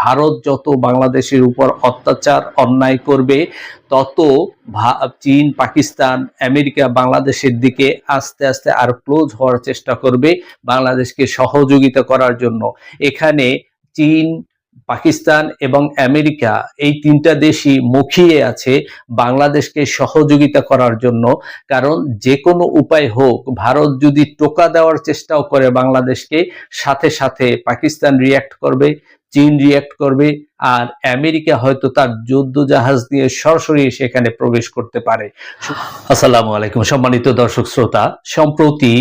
ভারত যত বাংলাদেশের উপর অত্যাচার অন্যায় করবে তত চীন, পাকিস্তান, আমেরিকা বাংলাদেশের দিকে আস্তে আস্তে আর ক্লোজ হওয়ার চেষ্টা করবে বাংলাদেশকে সহযোগিতা করার জন্য। এখানে চীন, পাকিস্তান এবং আমেরিকা এই তিনটা দেশই মুখিয়ে আছে বাংলাদেশকে সহযোগিতা করার জন্য। কারণ যে কোনো উপায় হোক, ভারত যদি টোকা দেওয়ার চেষ্টাও করে বাংলাদেশকে, সাথে সাথে পাকিস্তান রিয়্যাক্ট করবে, চীন রিয়্যাক্ট করবে, আর আমেরিকা হয়তো তার যুদ্ধ জাহাজ দিয়ে সরাসরি সেখানে প্রবেশ করতে পারে। আসসালামু আলাইকুম সম্মানিত দর্শক শ্রোতা, সম্প্রতি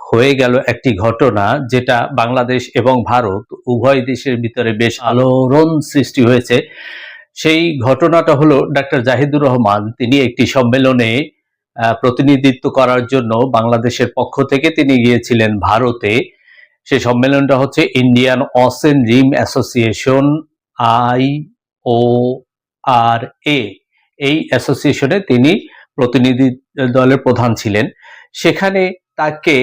হয়ে গেল একটি ঘটনা যেটা বাংলাদেশ এবং ভারত উভয় দেশের ভিতরে বেশ আলোড়ন সৃষ্টি হয়েছে। সেই ঘটনাটা হলো ডক্টর জাহিদুর রহমান, তিনি একটি সম্মেলনে প্রতিনিধিত্ব করার জন্য বাংলাদেশের পক্ষ থেকে তিনি গিয়েছিলেন ভারতে। সেই সম্মেলনটা হচ্ছে ইন্ডিয়ান ওশেন রিম অ্যাসোসিয়েশন, IORA। এই অ্যাসোসিয়েশনে তিনি প্রতিনিধি দলের প্রধান ছিলেন। সেখানে তাকে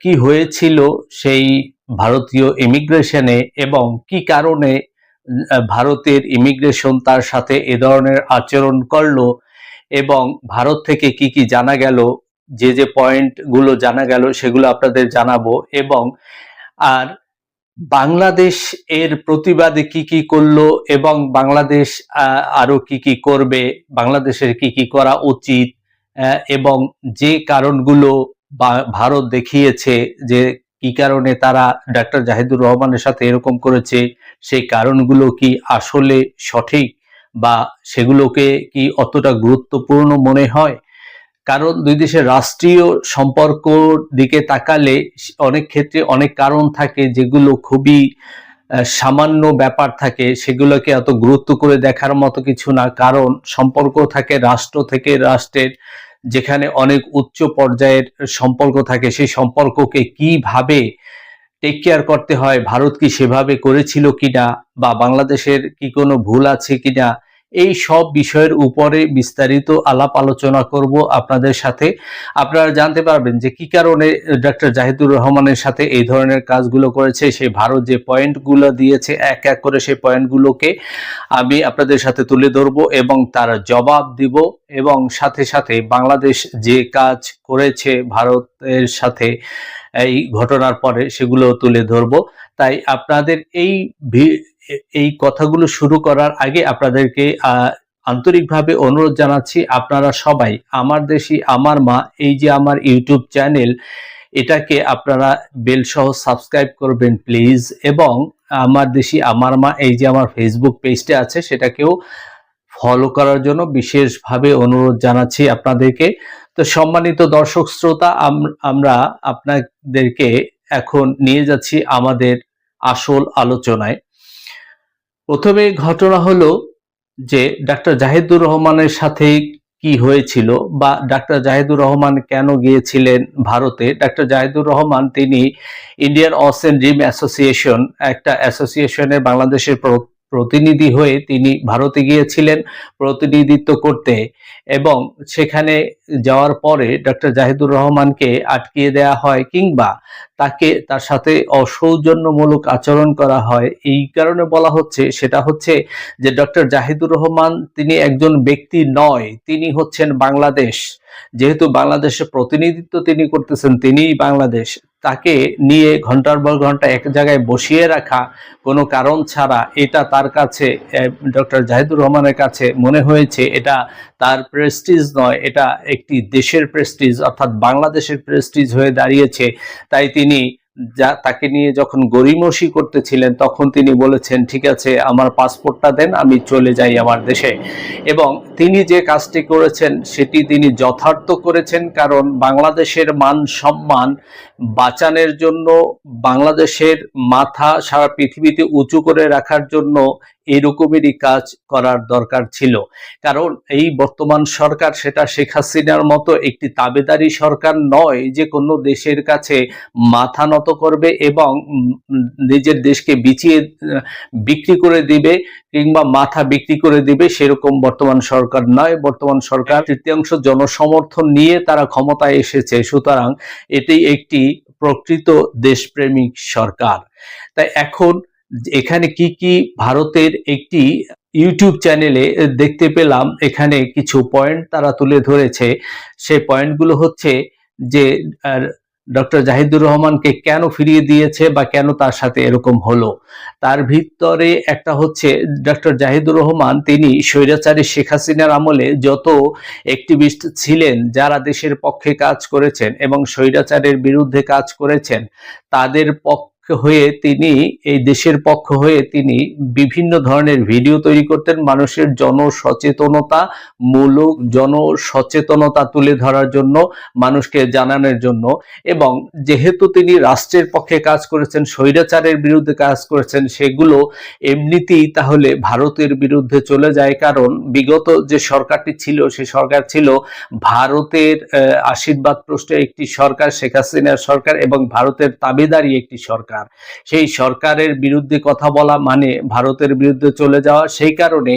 কি হয়েছিল সেই ভারতীয় ইমিগ্রেশনে এবং কি কারণে ভারতের ইমিগ্রেশন তার সাথে এ ধরনের আচরণ করলো এবং ভারত থেকে কি কি জানা গেল, যে পয়েন্টগুলো জানা গেল সেগুলো আপনাদের জানাবো। এবং আর বাংলাদেশ এর প্রতিবাদে কি কি করলো এবং বাংলাদেশ আরো কি কি করবে, বাংলাদেশের কি কি করা উচিত, এবং যে কারণগুলো ভারত দেখিয়েছে যে কি কারণে তারা ডক্টর জাহিদুর রহমানের সাথে এরকম করেছে, সেই কারণগুলো কি আসলে সঠিক বা সেগুলোকে কি অতটা গুরুত্বপূর্ণ মনে হয়। কারণ দুই দেশের রাষ্ট্রীয় সম্পর্ক দিকে তাকালে অনেক ক্ষেত্রে অনেক কারণ থাকে যেগুলো খুবই সামান্য ব্যাপার থাকে, সেগুলোকে এত গুরুত্ব করে দেখার মতো কিছু না। কারণ সম্পর্ক থাকে রাষ্ট্র থেকে রাষ্ট্রের, যেখানে অনেক উচ্চ পর্যায়ের সম্পর্ক থাকে, সেই সম্পর্ককে কিভাবে টেক কেয়ার করতে হয়, ভারত কি সেভাবে করেছিল কিনা বা বাংলাদেশের কি কোনো ভুল আছে কিনা, এই সব বিষয়ের উপরে বিস্তারিত আলাপ আলোচনা করব আপনাদের সাথে। আপনারা জানতে পারবেন যে কি কারণে ডক্টর জাহিদুর রহমানের সাথে এই ধরনের কাজগুলো করেছে। সেই ভারত যে পয়েন্টগুলো দিয়েছে এক এক করে সেই পয়েন্টগুলোকে আমি আপনাদের সাথে তুলে ধরব এবং তার জবাব দিব, এবং সাথে সাথে বাংলাদেশ যে কাজ করেছে ভারতের সাথে এই ঘটনার পরে সেগুলো তুলে ধরব। তাই আপনাদের এই কথাগুলো শুরু করার আগে আপনাদেরকে আন্তরিকভাবে অনুরোধ জানাচ্ছি, আপনারা সবাই আমার দেশি আমার মা, এই যে আমার ইউটিউব চ্যানেল, এটাকে আপনারা বেল সহ সাবস্ক্রাইব করবেন প্লিজ। এবং আমার দেশি আমার মা, এই যে আমার ফেসবুক পেজটা আছে, সেটাকেও ফলো করার জন্য বিশেষভাবে অনুরোধ জানাচ্ছি আপনাদেরকে। তো সম্মানিত দর্শক শ্রোতা, আমরা আপনাদেরকে এখন নিয়ে যাচ্ছি আমাদের আসল আলোচনায়। প্রথমে ঘটনা হলো যে ডক্টর জাহিদুর রহমানের সাথে কি হয়েছিল বা ডক্টর জাহিদুর রহমান কেন গিয়েছিলেন ভারতে। ডক্টর জাহিদুর রহমান তিনি ইন্ডিয়ান ওশেন রিম অ্যাসোসিয়েশন, একটা অ্যাসোসিয়েশনের বাংলাদেশের প্রতিনিধি হয়ে তিনি ভারতে গিয়েছিলেন প্রতিনিধিত্ব করতে। এবং সেখানে যাওয়ার পরে ডক্টর জাহিদুর রহমানকে আটকিয়ে দেওয়া হয় কিংবা তার সাথে অসৌজন্যমূলক আচরণ করা হয়। এই কারণে বলা হচ্ছে, সেটা হচ্ছে যে ডক্টর জাহিদুর রহমান তিনি একজন ব্যক্তি নয়, তিনি হচ্ছেন বাংলাদেশ। যেহেতু বাংলাদেশের প্রতিনিধিত্ব তিনি করতেছেন, তিনিই বাংলাদেশ। তাকে নিয়ে ঘন্টার পর ঘন্টা এক জায়গায় বসিয়ে রাখা কোনো কারণ ছাড়া, এটা তার কাছে, ডক্টর জাহিদুর রহমানের কাছে মনে হয়েছে এটা তার প্রেস্টিজ নয়, এটা একটি দেশের প্রেস্টিজ অর্থাৎ বাংলাদেশের প্রেস্টিজ হয়ে দাঁড়িয়েছে। তাই তিনি তাকে নিয়ে যখন গড়িমসি করতেছিলেন তখন তিনি বলেছেন, ঠিক আছে আমার পাসপোর্টটা দেন, আমি চলে যাই আমার দেশে। এবং তিনি যে কাজটি করেছেন সেটি তিনি যথার্থ করেছেন, কারণ বাংলাদেশের মান সম্মান বাঁচানোর জন্য, বাংলাদেশের মাথা সারা পৃথিবীতে উঁচু করে রাখার জন্য এরকমেরই কাজ করার দরকার ছিল। কারণ এই বর্তমান সরকার সেটা শেখ হাসিনার মতো একটি তাবেদারি সরকার নয় যে কোনো দেশের কাছে মাথা নত করবে এবং নিজের দেশকে বিক্রি করে দিবে কিংবা মাথা বিক্রি করে দিবে, সেরকম বর্তমান সরকার নয়। বর্তমান সরকার তৃতীয়াংশ জনসমর্থন নিয়ে তারা ক্ষমতায় এসেছে, সুতরাং এটি একটি প্রকৃত দেশপ্রেমিক সরকার। তাই এখন এখানে কি কি ভারতের একটি ইউটিউব চ্যানেলে দেখতে পেলাম, এখানে কিছু পয়েন্ট তারা তুলে ধরেছে। সেই পয়েন্টগুলো হচ্ছে যে ডক্টর জাহিদুর রহমানকে কেন ফিরিয়ে দিয়েছে বা কেন তার সাথে এরকম হলো। তার ভিতরে একটা হচ্ছে, ডক্টর জাহিদুর রহমান তিনি স্বৈরাচারী শেখ হাসিনার আমলে যত অ্যাক্টিভিস্ট ছিলেন যারা দেশের পক্ষে কাজ করেছেন এবং স্বৈরাচারের বিরুদ্ধে কাজ করেছেন, তাদের পক্ষ হয়ে তিনি, এই দেশের পক্ষ হয়ে তিনি বিভিন্ন ধরনের ভিডিও তৈরি করতেন, মানুষের জনসচেতনতা মূলক জনসচেতনতা তুলে ধরার জন্য, মানুষকে জানানোর জন্য। এবং যেহেতু তিনি রাষ্ট্রের পক্ষে কাজ করেছেন, স্বৈরাচারের বিরুদ্ধে কাজ করেছেন, সেগুলো এমনিতেই তাহলে ভারতের বিরুদ্ধে চলে যায়, কারণ বিগত যে সরকারটি ছিল সে সরকার ছিল ভারতের আশীর্বাদপ্রষ্ট একটি সরকার, শেখ হাসিনার সরকার, এবং ভারতের দাবিদারি একটি সরকার। সেই সরকারের বিরুদ্ধে কথা বলা মানে ভারতের বিরুদ্ধে চলে যাওয়া। সেই কারণে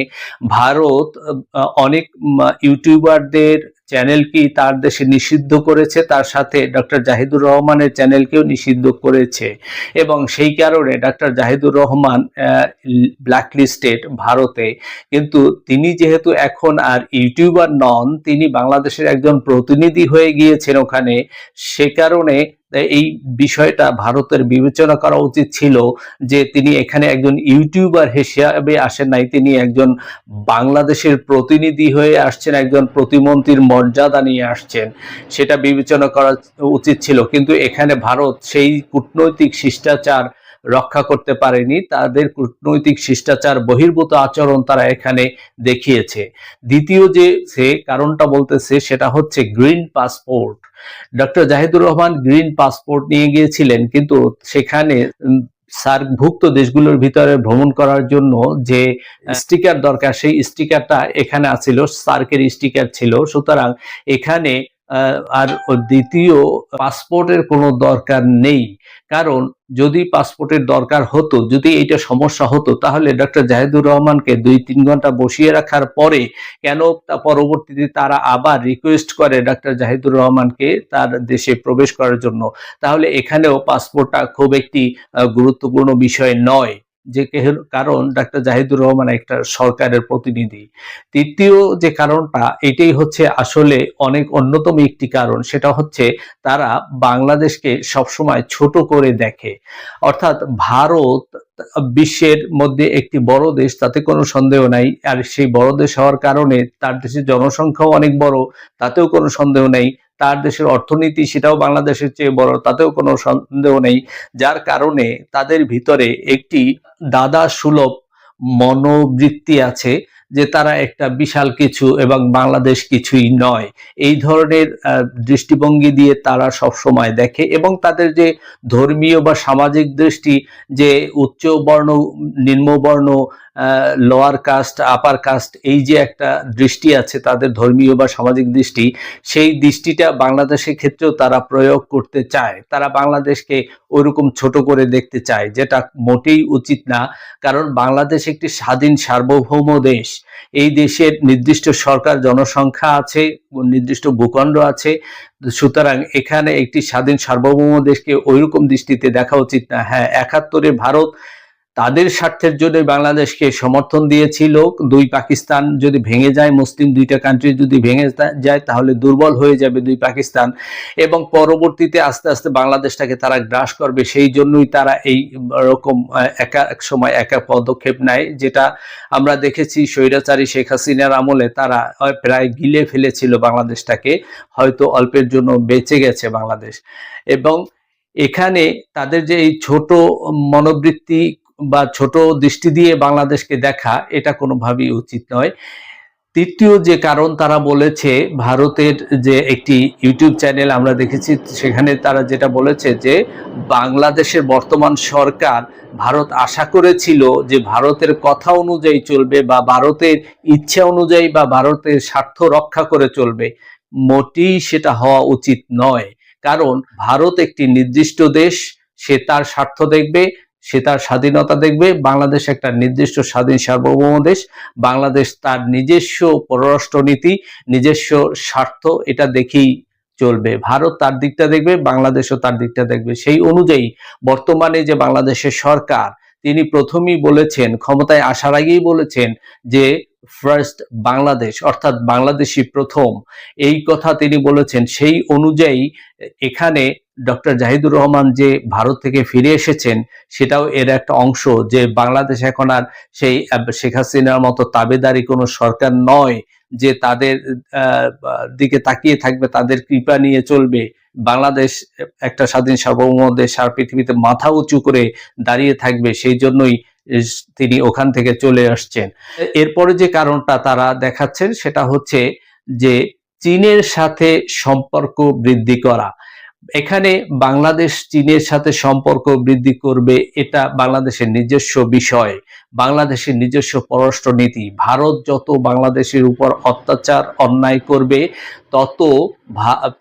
ভারত অনেক ইউটিউবারদের চ্যানেলকে তার দেশে নিষিদ্ধ করেছে, তার সাথে ডক্টর জাহিদুর রহমানের চ্যানেলকেও নিষিদ্ধ করেছে। এবং সেই কারণে ডক্টর জাহিদুর রহমান ব্ল্যাকলিস্টেড ভারতে। কিন্তু তিনি যেহেতু এখন আর ইউটিউবার নন, তিনি বাংলাদেশের একজন প্রতিনিধি হয়ে গিয়েছেন ওখানে, সে কারণে এই বিষয়টা ভারতের বিবেচনা করা উচিত ছিল যে তিনি এখানে একজন ইউটিউবার হিসেবে আসেন নাই, তিনি একজন বাংলাদেশের প্রতিনিধি হয়ে আসছেন, একজন প্রতিমন্ত্রীর মর্যাদা নিয়ে আসছেন, সেটা বিবেচনা করা উচিত ছিল। কিন্তু এখানে ভারত সেই কূটনৈতিক শিষ্টাচার রক্ষা করতে পারেনি, তাদের কূটনৈতিক শিষ্টাচার বহির্ভূত আচরণ তারা এখানে দেখিয়েছে। দ্বিতীয় যে সে কারণটা বলতেছে সেটা হচ্ছে green passport. Doctor Jahidur Rahman green passport নিয়ে গিয়েছিলেন, কিন্তু সেখানে সার্কভুক্ত দেশগুলোর ভিতরে ভ্রমণ করার জন্য যে স্টিকার দরকার, সেই স্টিকারটা এখানে আছিল, সার্কের স্টিকার ছিল। সুতরাং এখানে আর দ্বিতীয় পাসপোর্টের কোনো দরকার নেই, কারণ যদি পাসপোর্টের দরকার হতো, যদি এইটা সমস্যা হতো, তাহলে ডক্টর জাহিদুর রহমানকে 2-3 ঘন্টা বসিয়ে রাখার পরে কেন পরবর্তীতে তারা আবার রিকোয়েস্ট করে ডক্টর জাহিদুর রহমানকে তার দেশে প্রবেশ করার জন্য। তাহলে এখানেও পাসপোর্টটা খুব একটি গুরুত্বপূর্ণ বিষয় নয়, যে কারণ ডক্টর জাহিদুর রহমান একটা সরকারের প্রতিনিধি। তৃতীয় যে কারণটা, এটাই হচ্ছে আসলে অনেক অন্যতম একটি কারণ, সেটা হচ্ছে তারা বাংলাদেশকে সবসময় ছোট করে দেখে। অর্থাৎ ভারত বিশ্বের মধ্যে একটি বড় দেশ, তাতে কোনো সন্দেহ নাই, আর সেই বড় দেশ হওয়ার কারণে তার দেশের জনসংখ্যাও অনেক বড়, তাতেও কোনো সন্দেহ নেই। তার দেশের অর্থনীতি সেটাও বাংলাদেশের চেয়ে বড়, তাতেও কোনো সন্দেহ নেই। যার কারণে তাদের ভিতরে একটি দাদা সুলভ মনোবৃত্তি আছে, যে তারা একটা বিশাল কিছু এবং বাংলাদেশ কিছুই নয়, এই ধরনের দৃষ্টিভঙ্গি দিয়ে তারা সব সময় দেখে। এবং তাদের যে ধর্মীয় বা সামাজিক দৃষ্টি, যে উচ্চ বর্ণ নিম্ন বর্ণ, লোয়ার কাস্ট আপার কাস্ট, এই যে একটা দৃষ্টি আছে তাদের ধর্মীয় বা সামাজিক দৃষ্টি, সেই দৃষ্টিটা বাংলাদেশের ক্ষেত্রেও তারা প্রয়োগ করতে চায়। তারা বাংলাদেশকে ওইরকম ছোট করে দেখতে চায়, যেটা মোটেই উচিত না। কারণ বাংলাদেশ একটি স্বাধীন সার্বভৌম দেশ, এই দেশের নির্দিষ্ট সরকার, জনসংখ্যা আছে, নির্দিষ্ট ভূখণ্ড আছে। সুতরাং এখানে একটি স্বাধীন সার্বভৌম দেশকে ওইরকম দৃষ্টিতে দেখা উচিত না। হ্যাঁ, 71-এ ভারত তাদের স্বার্থের জন্য বাংলাদেশকে সমর্থন দিয়েছিল। দুই পাকিস্তান যদি ভেঙে যায়, মুসলিম দুইটা কান্ট্রি যদি ভেঙে যায়, তাহলে দুর্বল হয়ে যাবে দুই পাকিস্তান, এবং পরবর্তীতে আস্তে আস্তে বাংলাদেশটাকে তারা গ্রাস করবে। সেই জন্যই তারা এই রকম এক সময় একা পদক্ষেপ নেয়, যেটা আমরা দেখেছি স্বৈরাচারী শেখ হাসিনার আমলে তারা প্রায় গিলে ফেলেছিল বাংলাদেশটাকে, হয়তো অল্পের জন্য বেঁচে গেছে বাংলাদেশ। এবং এখানে তাদের যে এই ছোট মনোবৃত্তি বা ছোট দৃষ্টি দিয়ে বাংলাদেশকে দেখা, এটা কোনোভাবেই উচিত নয়। তৃতীয় যে কারণ তারা বলেছে, ভারতের যে একটি ইউটিউব চ্যানেল আমরা দেখেছি, সেখানে তারা যেটা বলেছে যে বাংলাদেশের বর্তমান সরকার, ভারত আশা করেছিল যে ভারতের কথা অনুযায়ী চলবে বা ভারতের ইচ্ছা অনুযায়ী বা ভারতের স্বার্থ রক্ষা করে চলবে। মোটেই সেটা হওয়া উচিত নয়, কারণ ভারত একটি নির্দিষ্ট দেশ, সে তার স্বার্থ দেখবে, সে তার স্বাধীনতা দেখবে। বাংলাদেশ একটা নির্দিষ্ট স্বাধীন সার্বভৌম দেশ, বাংলাদেশ তার নিজস্ব পররাষ্ট্রনীতি, নিজস্ব স্বার্থ, এটা দেখেই চলবে। ভারত তার দিকটা দেখবে, বাংলাদেশও তার দিকটা দেখবে। সেই অনুযায়ী বর্তমানে যে বাংলাদেশের সরকার, তিনি প্রথমেই বলেছেন, ক্ষমতায় আসার আগেই বলেছেন যে ফার্স্ট বাংলাদেশ, অর্থাৎ বাংলাদেশী প্রথম, এই কথা তিনি বলেছেন। সেই অনুযায়ী এখানে ডক্টর জাহিদুর রহমান যে ভারত থেকে ফিরে এসেছেন সেটাও এর একটা অংশ, যে বাংলাদেশ এখন আর সেই শেখ হাসিনার মতো তাবেদারি কোনো সরকার নয় যে তাদের দিকে তাকিয়ে থাকবে, তাদের কৃপা নিয়ে চলবে। বাংলাদেশ একটা স্বাধীন সার্বভৌম দেশ, আর পৃথিবীতে মাথা উঁচু করে দাঁড়িয়ে থাকবে, সেই জন্যই তিনি ওখান থেকে চলে আসছেন। এরপরে যে কারণটা তারা দেখাচ্ছেন সেটা হচ্ছে যে চীনের সাথে সম্পর্ক বৃদ্ধি করা। এখানে বাংলাদেশ চীনের সাথে সম্পর্ক বৃদ্ধি করবে, এটা বাংলাদেশের নিজস্ব বিষয়, বাংলাদেশের নিজস্ব পররাষ্ট্রনীতি। ভারত যত বাংলাদেশের উপর অত্যাচার অন্যায় করবে, তত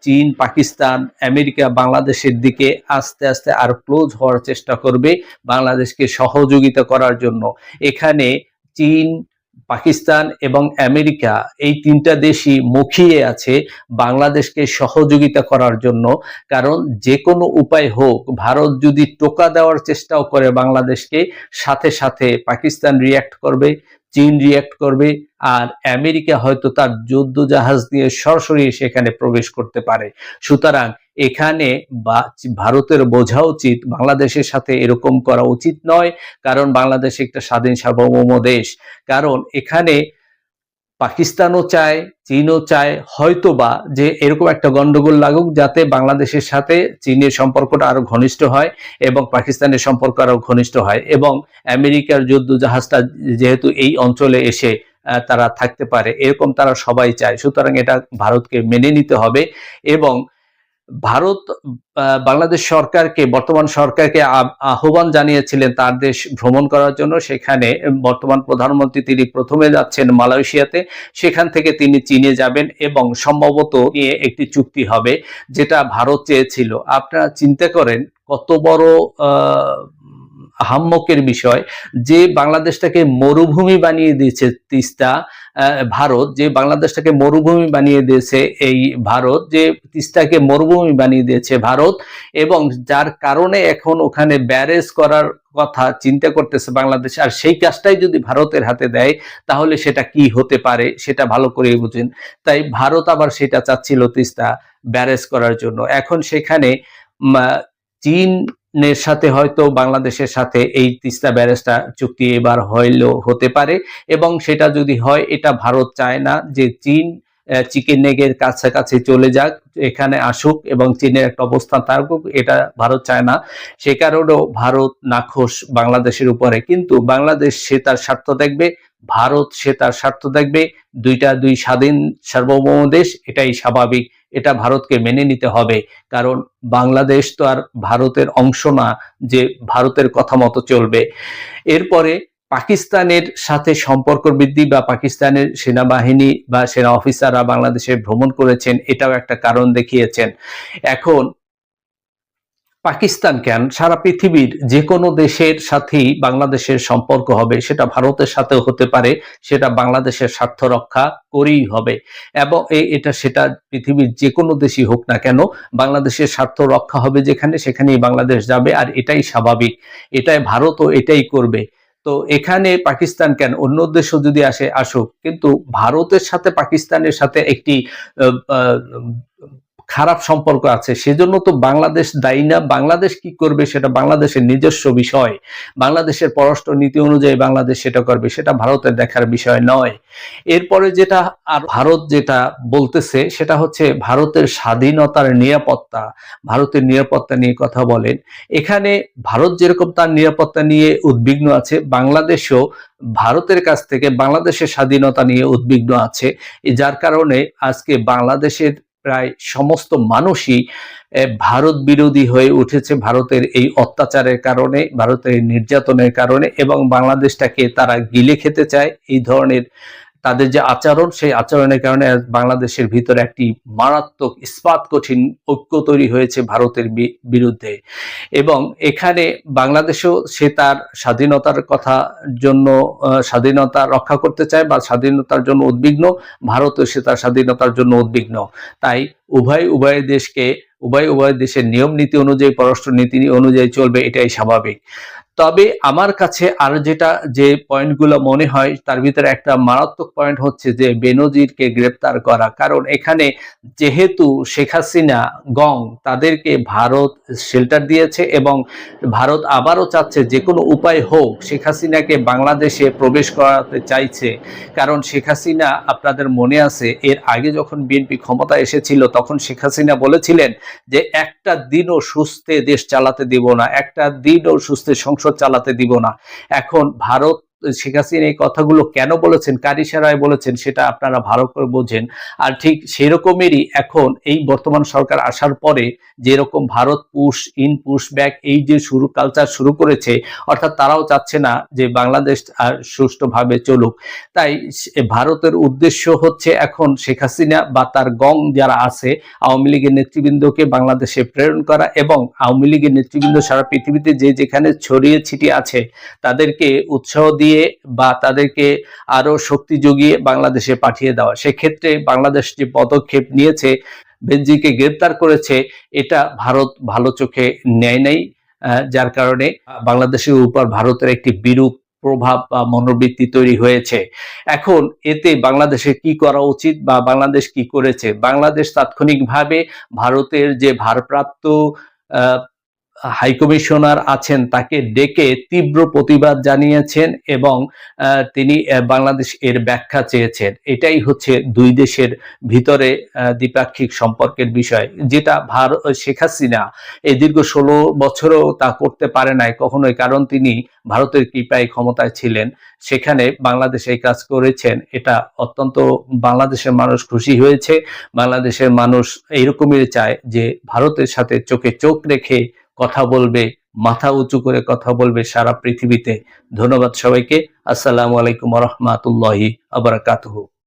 চীন, পাকিস্তান, আমেরিকা বাংলাদেশের দিকে আস্তে আস্তে আরো ক্লোজ হওয়ার চেষ্টা করবে বাংলাদেশকে সহযোগিতা করার জন্য। এখানে চীন, পাকিস্তান এবং আমেরিকা এই তিনটা দেশই মুখিয়ে আছে বাংলাদেশকে সহযোগিতা করার জন্য। কারণ যে কোনো উপায় হোক, ভারত যদি টোকা দেওয়ার চেষ্টাও করে বাংলাদেশকে, সাথে সাথে পাকিস্তান রিয়্যাক্ট করবে, চীন রিয়্যাক্ট করবে, আর আমেরিকা হয়তো তার যুদ্ধ জাহাজ দিয়ে সরাসরি সেখানে প্রবেশ করতে পারে। সুতরাং এখানে ভারতের বোঝা উচিত বাংলাদেশের সাথে এরকম করা উচিত নয়, কারণ বাংলাদেশ একটা স্বাধীন সার্বভৌম দেশ। কারণ এখানে পাকিস্তানও চায়, চীনও চায় হয়তোবা যে এরকম একটা গন্ডগোল লাগুক, যাতে বাংলাদেশের সাথে চীনের সম্পর্কটা আরো ঘনিষ্ঠ হয় এবং পাকিস্তানের সম্পর্ক আরো ঘনিষ্ঠ হয়, এবং আমেরিকার যুদ্ধ জাহাজটা যেহেতু এই অঞ্চলে এসে তারা থাকতে পারে, এরকম তারা সবাই চায়। সুতরাং এটা ভারতকে মেনে নিতে হবে। এবং ভারত বাংলাদেশ সরকারকে, বর্তমান সরকারকে আহ্বান জানিয়েছিলেন তার দেশ ভ্রমণ করার জন্য। সেখানে বর্তমান প্রধানমন্ত্রী তিনি প্রথমে যাচ্ছেন মালয়েশিয়াতে, সেখান থেকে তিনি চীনে যাবেন এবং সম্ভবত নিয়ে একটি চুক্তি হবে, যেটা ভারত চেয়েছিল। আপনারা চিন্তা করেন কত বড় আহাম্মকের বিষয়, যে বাংলাদেশটাকে মরুভূমি বানিয়ে দিয়েছে তিস্তা, ভারত যে বাংলাদেশটাকে মরুভূমি বানিয়ে দিয়েছে, এই ভারত যে তিস্তাকে মরুভূমি বানিয়ে দিয়েছে ভারত, এবং যার কারণে এখন ওখানে ব্যারেজ করার কথা চিন্তা করতেছে বাংলাদেশ। আর সেই কাজটাই যদি ভারতের হাতে দেয় তাহলে সেটা কি হতে পারে সেটা ভালো করে বুঝেন। তাই ভারত আবার সেটা চাচ্ছিল তিস্তা ব্যারেজ করার জন্য। এখন সেখানে চীনের সাথে হয়তো বাংলাদেশের সাথে এই তিস্তা ব্যারেজটা চুক্তি এবার হতে পারে, এবং সেটা যদি হয়, এটা ভারত চায় না যে চীন চিকেন নেগের কাছাকাছি চলে যাক, এখানে আসুক এবং চীনের একটা অবস্থান থাকুক, এটা ভারত চায় না। সে কারণেও ভারত নাখোশ বাংলাদেশের উপরে। কিন্তু বাংলাদেশ সে তার স্বার্থ দেখবে, ভারত সে তার স্বার্থ দেখবে। দুই স্বাধীন সার্বভৌম দেশ, এটাই স্বাভাবিক, এটা ভারতকে মেনে নিতে হবে। কারণ বাংলাদেশ তো আর ভারতের অংশ না যে ভারতের কথা মতো চলবে। এরপরে পাকিস্তানের সাথে সম্পর্ক বৃদ্ধি, বা পাকিস্তানের সেনাবাহিনী বা সেনা অফিসাররা বাংলাদেশে ভ্রমণ করেছেন, এটাও একটা কারণ দেখিয়েছেন। এখন পাকিস্তান কেন, সারা পৃথিবীর যে কোনো দেশের সাথেই বাংলাদেশের সম্পর্ক হবে, সেটা ভারতের সাথেও হতে পারে, সেটা বাংলাদেশের স্বার্থ রক্ষা করেই হবে। এবং এটা সেটা পৃথিবীর যে কোনো দেশই হোক না কেন, বাংলাদেশের স্বার্থ রক্ষা হবে যেখানে, সেখানেই বাংলাদেশ যাবে, আর এটাই স্বাভাবিক, এটাই ভারতও এটাই করবে। তো এখানে পাকিস্তান কেন, অন্য দেশও যদি আসে আসুক, কিন্তু ভারতের সাথে পাকিস্তানের সাথে একটি খারাপ সম্পর্ক আছে, সেজন্য তো বাংলাদেশ দায়ী না। বাংলাদেশ কি করবে সেটা বাংলাদেশের নিজস্ব বিষয়, বাংলাদেশের পররাষ্ট্র নীতি অনুযায়ী বাংলাদেশ সেটা করবে, সেটা ভারতের দেখার বিষয় নয়। এরপরে যেটা আর ভারত যেটা বলতেছে সেটা হচ্ছে ভারতের স্বাধীনতার নিরাপত্তা, ভারতের নিরাপত্তা নিয়ে কথা বলেন। এখানে ভারত যেরকম তার নিরাপত্তা নিয়ে উদ্বিগ্ন আছে, বাংলাদেশও ভারতের কাছ থেকে বাংলাদেশের স্বাধীনতা নিয়ে উদ্বিগ্ন আছে। যার কারণে আজকে বাংলাদেশের প্রায় সমস্ত মানুষই ভারত বিরোধী হয়ে উঠেছে, ভারতের এই অত্যাচারের কারণে, ভারতের নির্যাতনের কারণে, এবং বাংলাদেশটাকে তারা গিলে খেতে চায়। এই ধরনের তাদের যে আচরণ, সেই আচরণের কারণে বাংলাদেশের ভিতরে একটি মারাত্মক ইস্পাত কঠিন ঐক্য তৈরি হয়েছে ভারতের বিরুদ্ধে। এবং এখানে বাংলাদেশও সে তার স্বাধীনতার কথা জন্য স্বাধীনতা রক্ষা করতে চায় বা স্বাধীনতার জন্য উদ্বিগ্ন, ভারতও সে তার স্বাধীনতার জন্য উদ্বিগ্ন। তাই উভয় দেশের নিয়ম নীতি অনুযায়ী, পররাষ্ট্র নীতি অনুযায়ী চলবে, এটাই স্বাভাবিক। তবে আমার কাছে আর যে পয়েন্টগুলো মনে হয় তার ভিতরে একটা মারাত্মক পয়েন্ট হচ্ছে যে বেনজিরকে গ্রেপ্তার করা। কারণ এখানে যেহেতু শেখ হাসিনা গং তাদেরকে ভারত শেল্টার দিয়েছে এবং ভারত আবারও চাচ্ছে যে কোনো উপায় হোক শেখ হাসিনাকে বাংলাদেশে প্রবেশ করাতে চাইছে। কারণ শেখ হাসিনা, আপনাদের মনে আছে, এর আগে যখন বিএনপি ক্ষমতায় এসেছিল তখন শেখ হাসিনা বলেছিলেন যে একটা দিনও সুস্থে দেশ চালাতে দিব না, একটা দিনও সুস্থে সংসদ চালাতে দিব না। এখন ভারত শেখ হাসিনা এই কথাগুলো কেন বলেছেন, কার ইশারায় বলেছেন, সেটা আপনারা ভালো করে বোঝেন। আর ঠিক সেরকমেরই এখন এই বর্তমান সরকার আসার পরে যেরকম Bharat push in push back এই যে কালচার শুরু করেছে, অর্থাৎ তারাও চাচ্ছে না যে বাংলাদেশ আর সুষ্ঠুভাবে চলুক। তাই ভারতের উদ্দেশ্য হচ্ছে এখন শেখ হাসিনা বা তার গং যারা আছে আওয়ামী লীগের নেতৃবৃন্দকে বাংলাদেশে প্রেরণ করা এবং আওয়ামী লীগের নেতৃবৃন্দ সারা পৃথিবীতে যে যেখানে ছড়িয়ে ছিটিয়ে আছে তাদেরকে উৎসাহ দিয়ে বা তাদেরকে আরো শক্তি জুগিয়ে বাংলাদেশে পাঠিয়ে দেওয়া। সেক্ষেত্রে বাংলাদেশ যে পদক্ষেপ নিয়েছে, বেনজিরকে গ্রেপ্তার করেছে, এটা ভারত ভালো চোখে নেয় নাই। যার কারণে বাংলাদেশের উপর ভারতের একটি বিরূপ প্রভাব বা মনোবৃত্তি তৈরি হয়েছে। এখন এতে বাংলাদেশের কি করা উচিত বা বাংলাদেশ কি করেছে? বাংলাদেশ তাৎক্ষণিকভাবে ভারতের যে ভারপ্রাপ্ত হাইকমিশনার আছেন তাকে ডেকে তীব্র প্রতিবাদ জানিয়েছেন এবং তিনি বাংলাদেশ এর ব্যাখ্যা চেয়েছেন। এটাই হচ্ছে দুই দেশের ভিতরে দ্বিপাক্ষিক সম্পর্কের বিষয়, যেটা শেখ হাসিনা এই দীর্ঘ 16 বছরও তা করতে পারে নাই কখনোই, কারণ তিনি ভারতের কৃপায় ক্ষমতায় ছিলেন। সেখানে বাংলাদেশ এই কাজ করেছেন, এটা অত্যন্ত বাংলাদেশের মানুষ খুশি হয়েছে। বাংলাদেশের মানুষ এইরকমই চায় যে ভারতের সাথে চোখে চোখ রেখে কথা বলবে, মাথা উঁচু করে কথা বলবে সারা পৃথিবীতে। ধন্যবাদ সবাইকে। আসসালামু আলাইকুম ওয়া রাহমাতুল্লাহি ওয়া বারাকাতুহু।